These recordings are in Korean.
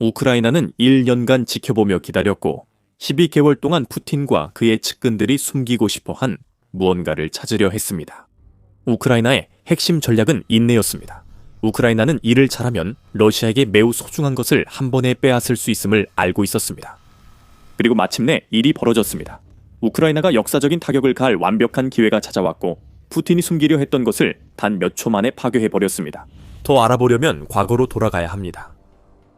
우크라이나는 1년간 지켜보며 기다렸고 12개월 동안 푸틴과 그의 측근들이 숨기고 싶어한 무언가를 찾으려 했습니다. 우크라이나의 핵심 전략은 인내였습니다. 우크라이나는 일을 잘하면 러시아에게 매우 소중한 것을 한 번에 빼앗을 수 있음을 알고 있었습니다. 그리고 마침내 일이 벌어졌습니다. 우크라이나가 역사적인 타격을 가할 완벽한 기회가 찾아왔고 푸틴이 숨기려 했던 것을 단 몇 초 만에 파괴해버렸습니다. 더 알아보려면 과거로 돌아가야 합니다.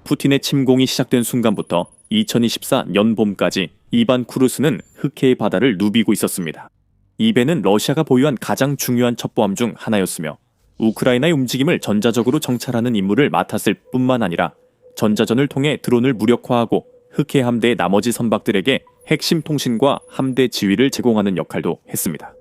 푸틴의 침공이 시작된 순간부터 2024년 봄까지 이반 쿠루스는 흑해의 바다를 누비고 있었습니다. 이 배는 러시아가 보유한 가장 중요한 첩보함 중 하나였으며 우크라이나의 움직임을 전자적으로 정찰하는 임무를 맡았을 뿐만 아니라 전자전을 통해 드론을 무력화하고 흑해 함대의 나머지 선박들에게 핵심 통신과 함대 지휘를 제공하는 역할도 했습니다.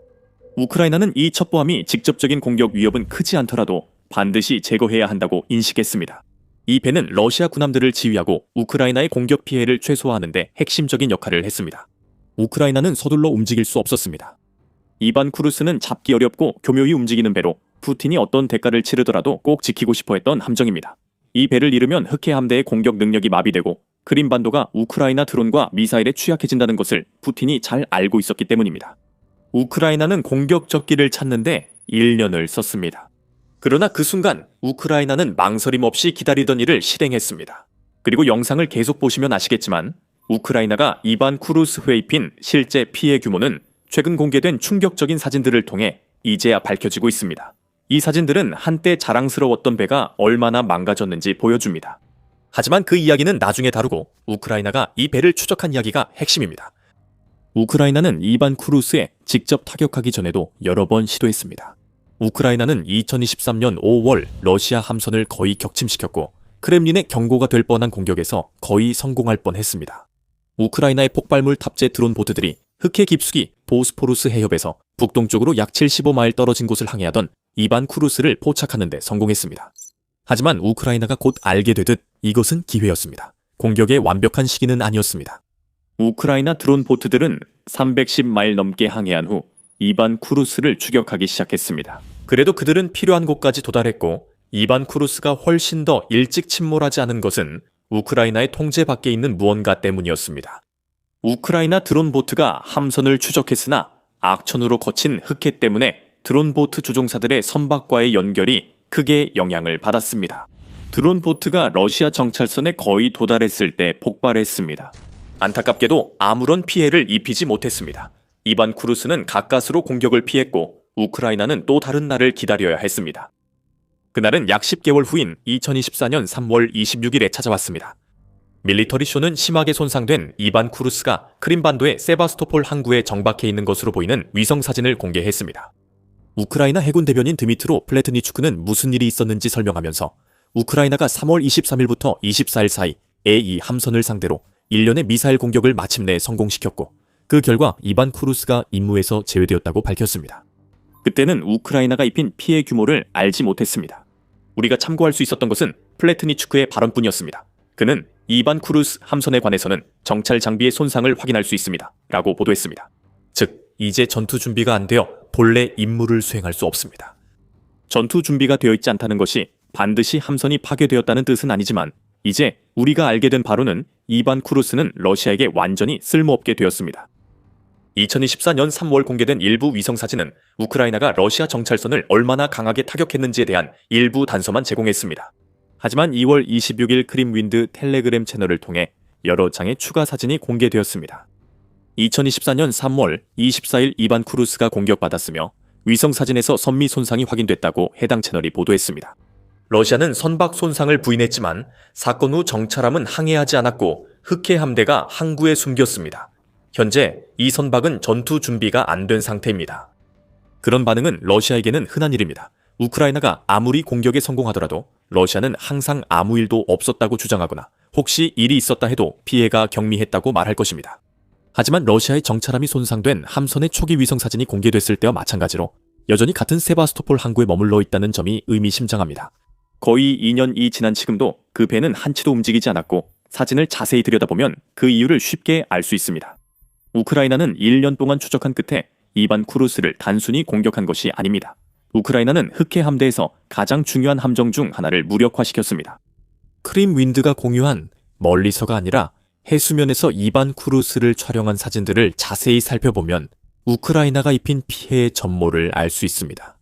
우크라이나는 이 첩보함이 직접적인 공격 위협은 크지 않더라도 반드시 제거해야 한다고 인식했습니다. 이 배는 러시아 군함들을 지휘하고 우크라이나의 공격 피해를 최소화하는 데 핵심적인 역할을 했습니다. 우크라이나는 서둘러 움직일 수 없었습니다. 이반 쿠루스는 잡기 어렵고 교묘히 움직이는 배로 푸틴이 어떤 대가를 치르더라도 꼭 지키고 싶어 했던 함정입니다. 이 배를 잃으면 흑해 함대의 공격 능력이 마비되고 크림반도가 우크라이나 드론과 미사일에 취약해진다는 것을 푸틴이 잘 알고 있었기 때문입니다. 우크라이나는 공격 적기를 찾는데 1년을 썼습니다. 그러나 그 순간 우크라이나는 망설임 없이 기다리던 일을 실행했습니다. 그리고 영상을 계속 보시면 아시겠지만 우크라이나가 이반 쿠루스 회입힌 실제 피해 규모는 최근 공개된 충격적인 사진들을 통해 이제야 밝혀지고 있습니다. 이 사진들은 한때 자랑스러웠던 배가 얼마나 망가졌는지 보여줍니다. 하지만 그 이야기는 나중에 다루고 우크라이나가 이 배를 추적한 이야기가 핵심입니다. 우크라이나는 이반 쿠루스에 직접 타격하기 전에도 여러 번 시도했습니다. 우크라이나는 2023년 5월 러시아 함선을 거의 격침시켰고 크렘린의 경고가 될 뻔한 공격에서 거의 성공할 뻔했습니다. 우크라이나의 폭발물 탑재 드론 보트들이 흑해 깊숙이 보스포루스 해협에서 북동쪽으로 약 75마일 떨어진 곳을 항해하던 이반 쿠루스를 포착하는 데 성공했습니다. 하지만 우크라이나가 곧 알게 되듯 이것은 기회였습니다. 공격의 완벽한 시기는 아니었습니다. 우크라이나 드론 보트들은 310마일 넘게 항해한 후 이반 쿠루스를 추격하기 시작했습니다. 그래도 그들은 필요한 곳까지 도달했고 이반 쿠루스가 훨씬 더 일찍 침몰하지 않은 것은 우크라이나의 통제 밖에 있는 무언가 때문이었습니다. 우크라이나 드론 보트가 함선을 추적했으나 악천후로 거친 흑해 때문에 드론 보트 조종사들의 선박과의 연결이 크게 영향을 받았습니다. 드론 보트가 러시아 정찰선에 거의 도달했을 때 폭발했습니다. 안타깝게도 아무런 피해를 입히지 못했습니다. 이반 쿠루스는 가까스로 공격을 피했고 우크라이나는 또 다른 날을 기다려야 했습니다. 그날은 약 10개월 후인 2024년 3월 26일에 찾아왔습니다. 밀리터리 쇼는 심하게 손상된 이반 쿠루스가 크림반도의 세바스토폴 항구에 정박해 있는 것으로 보이는 위성 사진을 공개했습니다. 우크라이나 해군 대변인 드미트로 플래트니추크는 무슨 일이 있었는지 설명하면서 우크라이나가 3월 23일부터 24일 사이 이 함선을 상대로 일련의 미사일 공격을 마침내 성공시켰고 그 결과 이반 쿠루스가 임무에서 제외되었다고 밝혔습니다. 그때는 우크라이나가 입힌 피해 규모를 알지 못했습니다. 우리가 참고할 수 있었던 것은 플래트니추크의 발언뿐이었습니다. 그는 이반 쿠루스 함선에 관해서는 정찰 장비의 손상을 확인할 수 있습니다. 라고 보도했습니다. 즉, 이제 전투 준비가 안 되어 본래 임무를 수행할 수 없습니다. 전투 준비가 되어 있지 않다는 것이 반드시 함선이 파괴되었다는 뜻은 아니지만 이제 우리가 알게 된 바로는 이반 쿠루스는 러시아에게 완전히 쓸모없게 되었습니다. 2024년 3월 공개된 일부 위성사진은 우크라이나가 러시아 정찰선을 얼마나 강하게 타격했는지에 대한 일부 단서만 제공했습니다. 하지만 2월 26일 크림윈드 텔레그램 채널을 통해 여러 장의 추가 사진이 공개되었습니다. 2024년 3월 24일 이반 쿠루스가 공격받았으며 위성사진에서 선미 손상이 확인됐다고 해당 채널이 보도했습니다. 러시아는 선박 손상을 부인했지만 사건 후 정찰함은 항해하지 않았고 흑해 함대가 항구에 숨겼습니다. 현재 이 선박은 전투 준비가 안 된 상태입니다. 그런 반응은 러시아에게는 흔한 일입니다. 우크라이나가 아무리 공격에 성공하더라도 러시아는 항상 아무 일도 없었다고 주장하거나 혹시 일이 있었다 해도 피해가 경미했다고 말할 것입니다. 하지만 러시아의 정찰함이 손상된 함선의 초기 위성 사진이 공개됐을 때와 마찬가지로 여전히 같은 세바스토폴 항구에 머물러 있다는 점이 의미심장합니다. 거의 2년이 지난 지금도 그 배는 한치도 움직이지 않았고 사진을 자세히 들여다보면 그 이유를 쉽게 알 수 있습니다. 우크라이나는 1년 동안 추적한 끝에 이반 쿠루스를 단순히 공격한 것이 아닙니다. 우크라이나는 흑해 함대에서 가장 중요한 함정 중 하나를 무력화시켰습니다. 크림윈드가 공유한 멀리서가 아니라 해수면에서 이반 쿠루스를 촬영한 사진들을 자세히 살펴보면 우크라이나가 입힌 피해의 전모를 알 수 있습니다.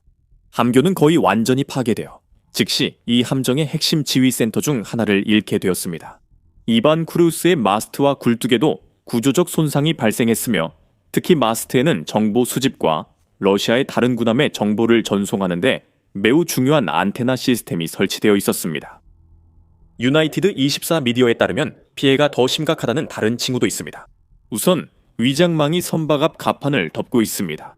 함교는 거의 완전히 파괴되어 즉시 이 함정의 핵심 지휘센터 중 하나를 잃게 되었습니다. 이반 쿠루스의 마스트와 굴뚝에도 구조적 손상이 발생했으며 특히 마스트에는 정보 수집과 러시아의 다른 군함의 정보를 전송하는데 매우 중요한 안테나 시스템이 설치되어 있었습니다. 유나이티드 24 미디어에 따르면 피해가 더 심각하다는 다른 징후도 있습니다. 우선 위장망이 선박 앞 갑판을 덮고 있습니다.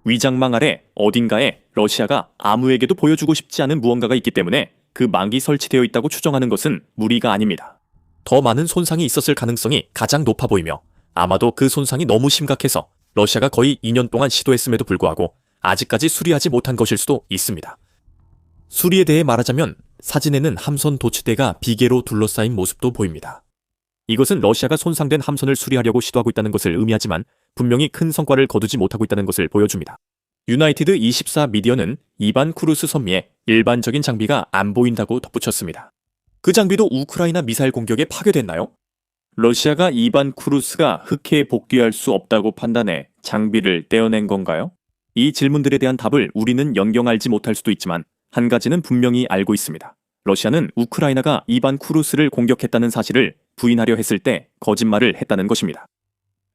위장망 아래 어딘가에 러시아가 아무에게도 보여주고 싶지 않은 무언가가 있기 때문에 그 망이 설치되어 있다고 추정하는 것은 무리가 아닙니다. 더 많은 손상이 있었을 가능성이 가장 높아 보이며 아마도 그 손상이 너무 심각해서 러시아가 거의 2년 동안 시도했음에도 불구하고 아직까지 수리하지 못한 것일 수도 있습니다. 수리에 대해 말하자면 사진에는 함선 도치대가 비계로 둘러싸인 모습도 보입니다. 이것은 러시아가 손상된 함선을 수리하려고 시도하고 있다는 것을 의미하지만 분명히 큰 성과를 거두지 못하고 있다는 것을 보여줍니다. 유나이티드 24 미디어는 이반 쿠루스 선미에 일반적인 장비가 안 보인다고 덧붙였습니다. 그 장비도 우크라이나 미사일 공격에 파괴됐나요? 러시아가 이반 쿠루스가 흑해에 복귀할 수 없다고 판단해 장비를 떼어낸 건가요? 이 질문들에 대한 답을 우리는 영영 알지 못할 수도 있지만 한 가지는 분명히 알고 있습니다. 러시아는 우크라이나가 이반 쿠루스를 공격했다는 사실을 부인하려 했을 때 거짓말을 했다는 것입니다.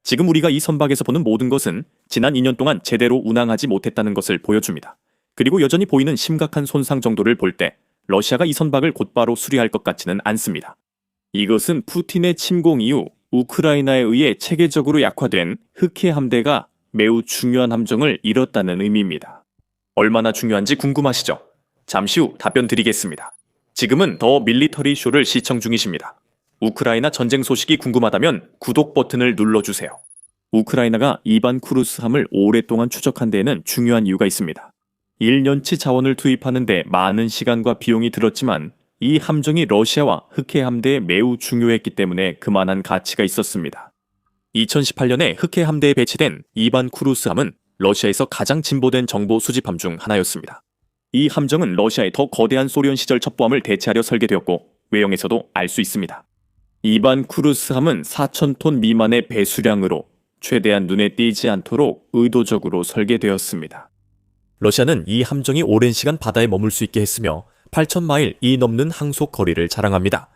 지금 우리가 이 선박에서 보는 모든 것은 지난 2년 동안 제대로 운항하지 못했다는 것을 보여줍니다. 그리고 여전히 보이는 심각한 손상 정도를 볼 때 러시아가 이 선박을 곧바로 수리할 것 같지는 않습니다. 이것은 푸틴의 침공 이후 우크라이나에 의해 체계적으로 약화된 흑해 함대가 매우 중요한 함정을 잃었다는 의미입니다. 얼마나 중요한지 궁금하시죠? 잠시 후 답변 드리겠습니다. 지금은 더 밀리터리 쇼를 시청 중이십니다. 우크라이나 전쟁 소식이 궁금하다면 구독 버튼을 눌러주세요. 우크라이나가 이반 쿠루스함을 오랫동안 추적한 데에는 중요한 이유가 있습니다. 1년치 자원을 투입하는 데 많은 시간과 비용이 들었지만 이 함정이 러시아와 흑해 함대에 매우 중요했기 때문에 그만한 가치가 있었습니다. 2018년에 흑해 함대에 배치된 이반 쿠루스함은 러시아에서 가장 진보된 정보 수집함 중 하나였습니다. 이 함정은 러시아의 더 거대한 소련 시절 첩보함을 대체하려 설계되었고 외형에서도 알 수 있습니다. 이반 쿠루스함은 4,000톤 미만의 배수량으로 최대한 눈에 띄지 않도록 의도적으로 설계되었습니다. 러시아는 이 함정이 오랜 시간 바다에 머물 수 있게 했으며 8,000마일이 넘는 항속 거리를 자랑합니다.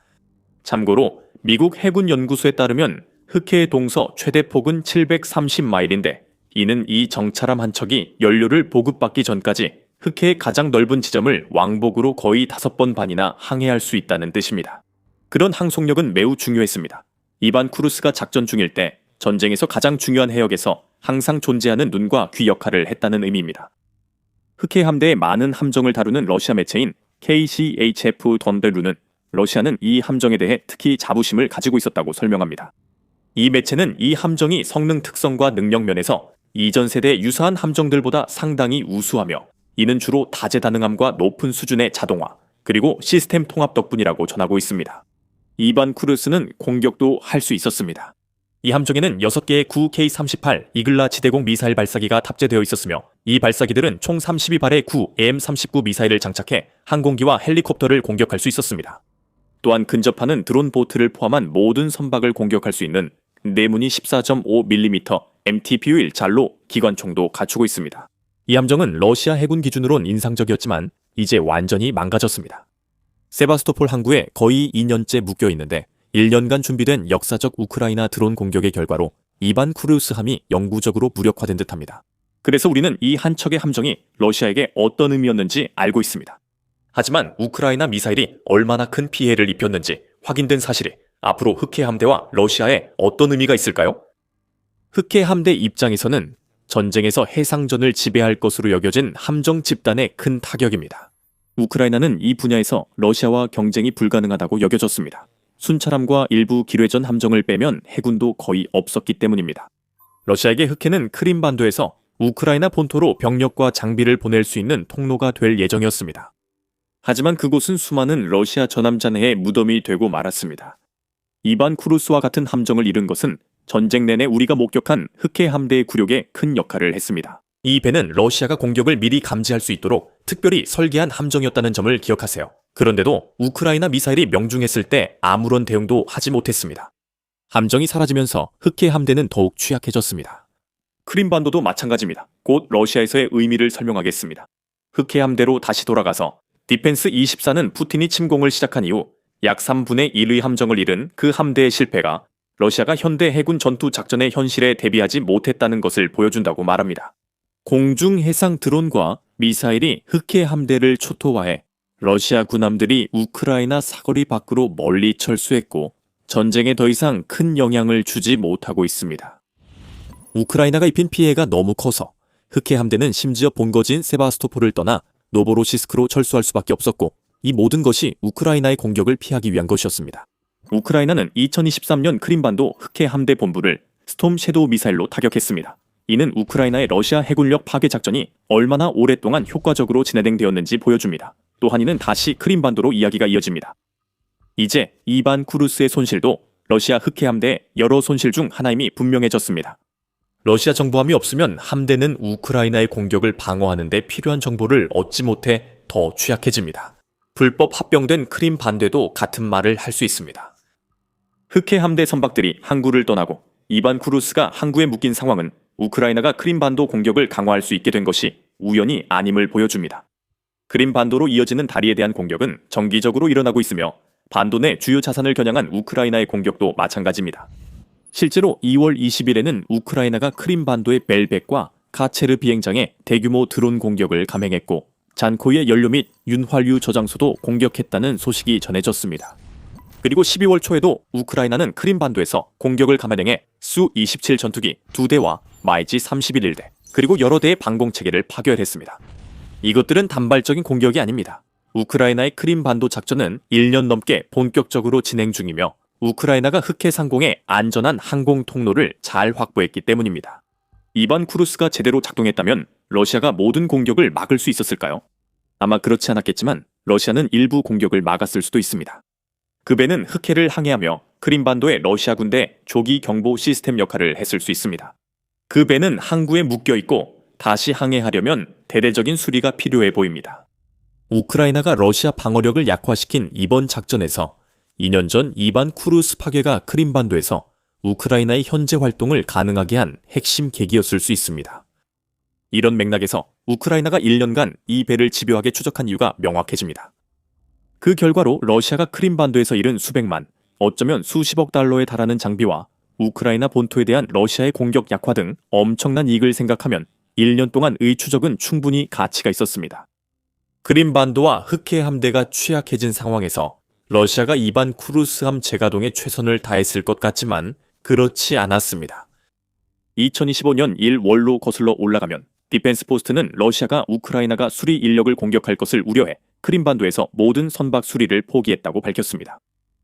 참고로 미국 해군연구소에 따르면 흑해의 동서 최대 폭은 730마일인데 이는 이 정찰함 한 척이 연료를 보급받기 전까지 흑해의 가장 넓은 지점을 왕복으로 거의 5번 반이나 항해할 수 있다는 뜻입니다. 그런 항속력은 매우 중요했습니다. 이반 쿠루스가 작전 중일 때 전쟁에서 가장 중요한 해역에서 항상 존재하는 눈과 귀 역할을 했다는 의미입니다. 흑해 함대의 많은 함정을 다루는 러시아 매체인 KCHF 던데루는 러시아는 이 함정에 대해 특히 자부심을 가지고 있었다고 설명합니다. 이 매체는 이 함정이 성능 특성과 능력 면에서 이전 세대의 유사한 함정들보다 상당히 우수하며 이는 주로 다재다능함과 높은 수준의 자동화, 그리고 시스템 통합 덕분이라고 전하고 있습니다. 이반 쿠루스는 공격도 할 수 있었습니다. 이 함정에는 6개의 9K-38 이글라 지대공 미사일 발사기가 탑재되어 있었으며 이 발사기들은 총 32발의 9AM-39 미사일을 장착해 항공기와 헬리콥터를 공격할 수 있었습니다. 또한 근접하는 드론 보트를 포함한 모든 선박을 공격할 수 있는 내문이 14.5mm MTPU-1 잔로 기관총도 갖추고 있습니다. 이 함정은 러시아 해군 기준으론 인상적이었지만 이제 완전히 망가졌습니다. 세바스토폴 항구에 거의 2년째 묶여 있는데 1년간 준비된 역사적 우크라이나 드론 공격의 결과로 이반 쿠루스함이 영구적으로 무력화된 듯합니다. 그래서 우리는 이 한 척의 함정이 러시아에게 어떤 의미였는지 알고 있습니다. 하지만 우크라이나 미사일이 얼마나 큰 피해를 입혔는지 확인된 사실이 앞으로 흑해 함대와 러시아에 어떤 의미가 있을까요? 흑해 함대 입장에서는 전쟁에서 해상전을 지배할 것으로 여겨진 함정 집단의 큰 타격입니다. 우크라이나는 이 분야에서 러시아와 경쟁이 불가능하다고 여겨졌습니다. 순찰함과 일부 기뢰전 함정을 빼면 해군도 거의 없었기 때문입니다. 러시아에게 흑해는 크림반도에서 우크라이나 본토로 병력과 장비를 보낼 수 있는 통로가 될 예정이었습니다. 하지만 그곳은 수많은 러시아 전함잔해의 무덤이 되고 말았습니다. 이반 쿠루스와 같은 함정을 잃은 것은 전쟁 내내 우리가 목격한 흑해 함대의 굴욕에 큰 역할을 했습니다. 이 배는 러시아가 공격을 미리 감지할 수 있도록 특별히 설계한 함정이었다는 점을 기억하세요. 그런데도 우크라이나 미사일이 명중했을 때 아무런 대응도 하지 못했습니다. 함정이 사라지면서 흑해 함대는 더욱 취약해졌습니다. 크림반도도 마찬가지입니다. 곧 러시아에서의 의미를 설명하겠습니다. 흑해 함대로 다시 돌아가서 디펜스 24는 푸틴이 침공을 시작한 이후 약 3분의 1의 함정을 잃은 그 함대의 실패가 러시아가 현대 해군 전투 작전의 현실에 대비하지 못했다는 것을 보여준다고 말합니다. 공중 해상 드론과 미사일이 흑해 함대를 초토화해 러시아 군함들이 우크라이나 사거리 밖으로 멀리 철수했고 전쟁에 더 이상 큰 영향을 주지 못하고 있습니다. 우크라이나가 입힌 피해가 너무 커서 흑해 함대는 심지어 본거지인 세바스토폴을 떠나 노보로시스크로 철수할 수밖에 없었고 이 모든 것이 우크라이나의 공격을 피하기 위한 것이었습니다. 우크라이나는 2023년 크림반도 흑해 함대 본부를 스톰 섀도우 미사일로 타격했습니다. 이는 우크라이나의 러시아 해군력 파괴 작전이 얼마나 오랫동안 효과적으로 진행되었는지 보여줍니다. 또한 이는 다시 크림반도로 이야기가 이어집니다. 이제 이반 쿠루스의 손실도 러시아 흑해 함대의 여러 손실 중 하나임이 분명해졌습니다. 러시아 정보함이 없으면 함대는 우크라이나의 공격을 방어하는 데 필요한 정보를 얻지 못해 더 취약해집니다. 불법 합병된 크림 반대도 같은 말을 할 수 있습니다. 흑해 함대 선박들이 항구를 떠나고 이반 쿠루스가 항구에 묶인 상황은 우크라이나가 크림반도 공격을 강화할 수 있게 된 것이 우연이 아님을 보여줍니다. 크림반도로 이어지는 다리에 대한 공격은 정기적으로 일어나고 있으며 반도 내 주요 자산을 겨냥한 우크라이나의 공격도 마찬가지입니다. 실제로 2월 20일에는 우크라이나가 크림반도의 벨벡과 카체르 비행장에 대규모 드론 공격을 감행했고 잔코이의 연료 및 윤활유 저장소도 공격했다는 소식이 전해졌습니다. 그리고 12월 초에도 우크라이나는 크림반도에서 공격을 감행해 수-27 전투기 2대와 마이지 31대 그리고 여러 대의 방공체계를 파괴했습니다. 이것들은 단발적인 공격이 아닙니다. 우크라이나의 크림반도 작전은 1년 넘게 본격적으로 진행 중이며 우크라이나가 흑해 상공에 안전한 항공 통로를 잘 확보했기 때문입니다. 이반 쿠루스가 제대로 작동했다면 러시아가 모든 공격을 막을 수 있었을까요? 아마 그렇지 않았겠지만 러시아는 일부 공격을 막았을 수도 있습니다. 그 배는 흑해를 항해하며 크림반도의 러시아 군대 조기 경보 시스템 역할을 했을 수 있습니다. 그 배는 항구에 묶여 있고 다시 항해하려면 대대적인 수리가 필요해 보입니다. 우크라이나가 러시아 방어력을 약화시킨 이번 작전에서 2년 전 이반 쿠루스 파괴가 크림반도에서 우크라이나의 현재 활동을 가능하게 한 핵심 계기였을 수 있습니다. 이런 맥락에서 우크라이나가 1년간 이 배를 집요하게 추적한 이유가 명확해집니다. 그 결과로 러시아가 크림반도에서 잃은 수백만, 어쩌면 수십억 달러에 달하는 장비와 우크라이나 본토에 대한 러시아의 공격 약화 등 엄청난 이익을 생각하면 1년 동안의 추적은 충분히 가치가 있었습니다. 크림반도와 흑해 함대가 취약해진 상황에서 러시아가 이반 쿠루스함 재가동에 최선을 다했을 것 같지만 그렇지 않았습니다. 2025년 1월로 거슬러 올라가면 디펜스 포스트는 러시아가 우크라이나가 수리 인력을 공격할 것을 우려해 크림반도에서 모든 선박 수리를 포기했다고 밝혔습니다.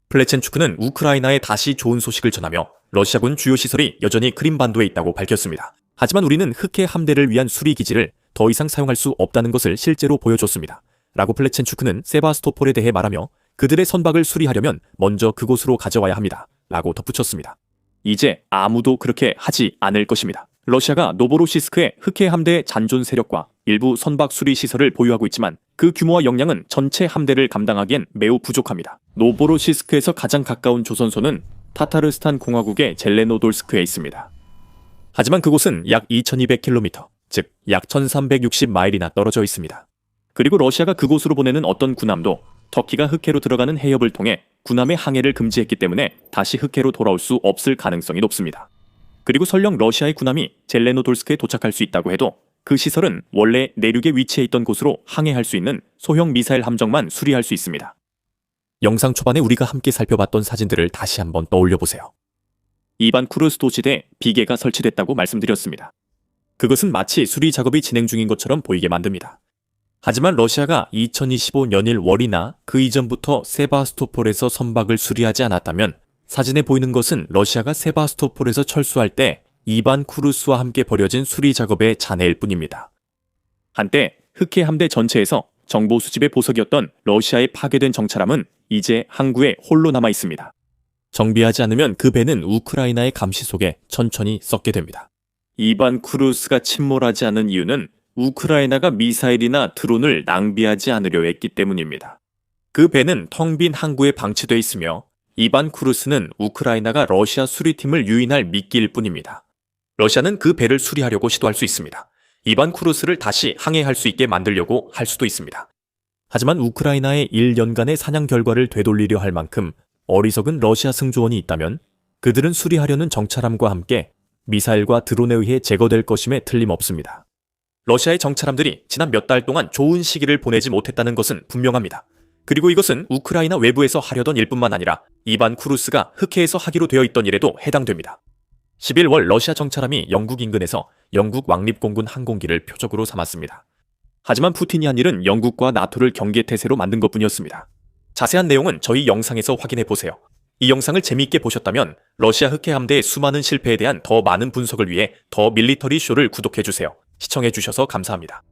플레첸추크는 우크라이나에 다시 좋은 소식을 전하며 러시아군 주요 시설이 여전히 크림반도에 있다고 밝혔습니다. 하지만 우리는 흑해 함대를 위한 수리 기지를 더 이상 사용할 수 없다는 것을 실제로 보여줬습니다. 라고 플레첸추크는 세바스토폴에 대해 말하며 그들의 선박을 수리하려면 먼저 그곳으로 가져와야 합니다. 라고 덧붙였습니다. 이제 아무도 그렇게 하지 않을 것입니다. 러시아가 노보로시스크의 흑해 함대의 잔존 세력과 일부 선박 수리 시설을 보유하고 있지만 그 규모와 역량은 전체 함대를 감당하기엔 매우 부족합니다. 노보로시스크에서 가장 가까운 조선소는 타타르스탄 공화국의 젤레노돌스크에 있습니다. 하지만 그곳은 약 2200km, 즉 약 1360마일이나 떨어져 있습니다. 그리고 러시아가 그곳으로 보내는 어떤 군함도 터키가 흑해로 들어가는 해협을 통해 군함의 항해를 금지했기 때문에 다시 흑해로 돌아올 수 없을 가능성이 높습니다. 그리고 설령 러시아의 군함이 젤레노돌스크에 도착할 수 있다고 해도 그 시설은 원래 내륙에 위치해 있던 곳으로 항해할 수 있는 소형 미사일 함정만 수리할 수 있습니다. 영상 초반에 우리가 함께 살펴봤던 사진들을 다시 한번 떠올려 보세요. 이반 쿠루스 도시대에 비계가 설치됐다고 말씀드렸습니다. 그것은 마치 수리 작업이 진행 중인 것처럼 보이게 만듭니다. 하지만 러시아가 2025년 1월이나 그 이전부터 세바스토폴에서 선박을 수리하지 않았다면 사진에 보이는 것은 러시아가 세바스토폴에서 철수할 때 이반 쿠루스와 함께 벌여진 수리 작업의 잔해일 뿐입니다. 한때 흑해 함대 전체에서 정보 수집의 보석이었던 러시아의 파괴된 정찰함은 이제 항구에 홀로 남아 있습니다. 정비하지 않으면 그 배는 우크라이나의 감시 속에 천천히 썩게 됩니다. 이반 쿠루스가 침몰하지 않은 이유는 우크라이나가 미사일이나 드론을 낭비하지 않으려 했기 때문입니다. 그 배는 텅 빈 항구에 방치돼 있으며 이반 쿠루스는 우크라이나가 러시아 수리팀을 유인할 미끼일 뿐입니다. 러시아는 그 배를 수리하려고 시도할 수 있습니다. 이반 쿠루스를 다시 항해할 수 있게 만들려고 할 수도 있습니다. 하지만 우크라이나의 1년간의 사냥 결과를 되돌리려 할 만큼 어리석은 러시아 승조원이 있다면 그들은 수리하려는 정찰함과 함께 미사일과 드론에 의해 제거될 것임에 틀림없습니다. 러시아의 정찰함들이 지난 몇 달 동안 좋은 시기를 보내지 못했다는 것은 분명합니다. 그리고 이것은 우크라이나 외부에서 하려던 일뿐만 아니라 이반 쿠루스가 흑해에서 하기로 되어 있던 일에도 해당됩니다. 11월 러시아 정찰함이 영국 인근에서 영국 왕립공군 항공기를 표적으로 삼았습니다. 하지만 푸틴이 한 일은 영국과 나토를 경계태세로 만든 것뿐이었습니다. 자세한 내용은 저희 영상에서 확인해 보세요. 이 영상을 재미있게 보셨다면 러시아 흑해 함대의 수많은 실패에 대한 더 많은 분석을 위해 더 밀리터리 쇼를 구독해 주세요. 시청해 주셔서 감사합니다.